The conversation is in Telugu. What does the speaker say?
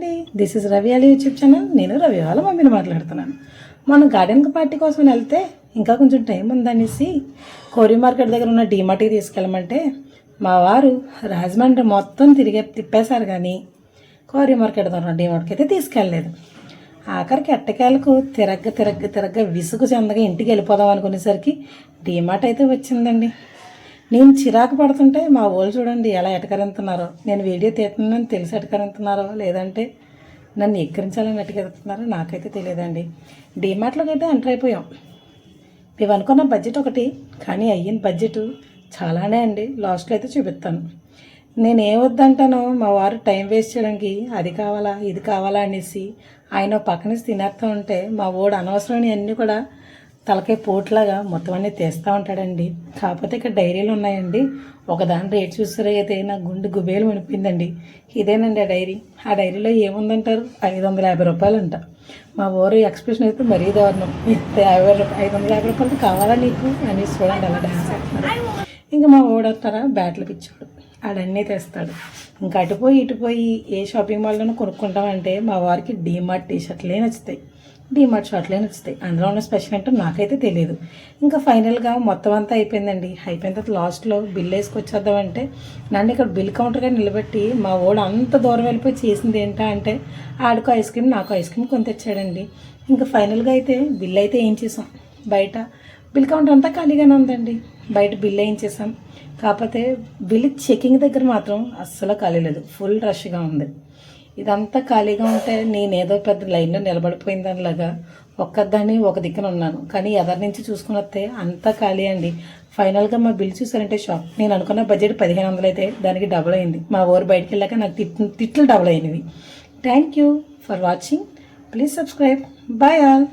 అండి, this is Ravi Ali YouTube channel. నేను రవి వాళ్ళ మమ్మీని మాట్లాడుతున్నాను. మనం గార్డెన్ పార్టీ కోసం వెళ్తే ఇంకా కొంచెం టైం ఉందనేసి కోరి మార్కెట్ దగ్గర ఉన్న డీమార్ట్కి తీసుకెళ్ళమంటే మా వారు రాజమండ్రి మొత్తం తిప్పేశారు, కానీ కోరి మార్కెట్ దగ్గర ఉన్న డీమార్ట్కి అయితే తీసుకెళ్ళలేదు. ఆఖరికి ఎట్టకేలకు తిరగ్గ విసుగు చెందగా ఇంటికి వెళ్ళిపోదాం అనుకునేసరికి డీమార్ట్ అయితే వచ్చిందండి. నేను చిరాకు పడుతుంటే మా వాళ్ళు చూడండి ఎలా ఎటకరింతున్నారో. నేను వీడియో తీస్తున్నానని తెలిసి ఎటకరింతున్నారో లేదంటే నన్ను ఎక్కిరించాలని ఎటకరిస్తున్నారో నాకైతే తెలియదండి. డీమార్ట్లోకి అయితే ఎంటర్ అయిపోయాం. మేము అనుకున్న బడ్జెట్ ఒకటి, కానీ అయ్యిన బడ్జెట్ చాలానే అండి. లాస్ట్లో అయితే చూపిస్తాను. నేను ఏమొద్దంటానో మా వారు టైం వేస్ట్ చేయడానికి అది కావాలా ఇది కావాలా అనేసి ఆయన పక్కనేసి తినేస్తూ ఉంటే మా వాడు అనవసరమైన అన్నీ కూడా తలకాయ పోట్లాగా మొత్తం అన్నీ తీస్తూ ఉంటాడండి. కాకపోతే ఇక్కడ డైరీలు ఉన్నాయండి. ఒకదాని రేట్ చూసారా అయితే నా గుండె గుబేలు వినిపిందండి. ఇదేనండి ఆ డైరీ. ఆ డైరీలో ఏముందంటారు, 550 రూపాయలు అంట. మా ఊరు ఎక్స్ప్రెషన్ అయితే మరీ దారుణం. 550 రూపాయలతో కావాలా నీకు అని చూడండి అలా డ్యాన్స్ చేస్తున్నారు. ఇంకా మా ఓడతారా బ్యాట్లు పిచ్చాడు, ఆడన్నీ తెస్తాడు. ఇంకా ఇటుపోయి ఏ షాపింగ్ మాల్లోనూ కొనుక్కుంటామంటే మా వారికి డీమార్ట్ టీషర్ట్లే నచ్చుతాయి, డీమార్ట్ షార్ట్లే నచ్చుతాయి. అందులో ఉన్న స్పెషల్ ఏంటో నాకైతే తెలియదు. ఇంకా ఫైనల్గా మొత్తం అంతా అయిపోయిందండి. అయిపోయిన తర్వాత లాస్ట్లో బిల్ వేసుకొచ్చేద్దామంటే నన్ను ఇక్కడ బిల్ కౌంటర్గా నిలబెట్టి మా వాడు అంత దూరం వెళ్ళిపోయి చేసింది ఏంటా అంటే ఆడికో ఐస్ క్రీమ్ నాకు ఐస్ క్రీమ్ కొని తెచ్చాడండి. ఇంకా ఫైనల్గా అయితే బిల్ అయితే ఏం చేసాం, బయట బిల్ కౌంటర్ అంతా ఖాళీగానే ఉందండి. బయట బిల్ వేయించేసాం. కాకపోతే బిల్ చెకింగ్ దగ్గర మాత్రం అస్సలు ఖాళీ లేదు, ఫుల్ రష్గా ఉంది. ఇదంతా ఖాళీగా ఉంటే నేనేదో పెద్ద లైన్లో నిలబడిపోయిన దానిలాగా ఒక్కదాన్ని ఒక దిక్కున ఉన్నాను. కానీ ఎదరి నుంచి చూసుకుని వస్తే అంతా ఖాళీ అండి. ఫైనల్గా మా బిల్ చూసారంటే షాక్. నేను అనుకున్న బడ్జెట్ 1500 అయితే దానికి డబుల్ అయింది. మా ఊరు బయటికి వెళ్ళాక నాకు తిట్లు డబుల్ అయినవి. Thank you for watching. Please subscribe. Bye all.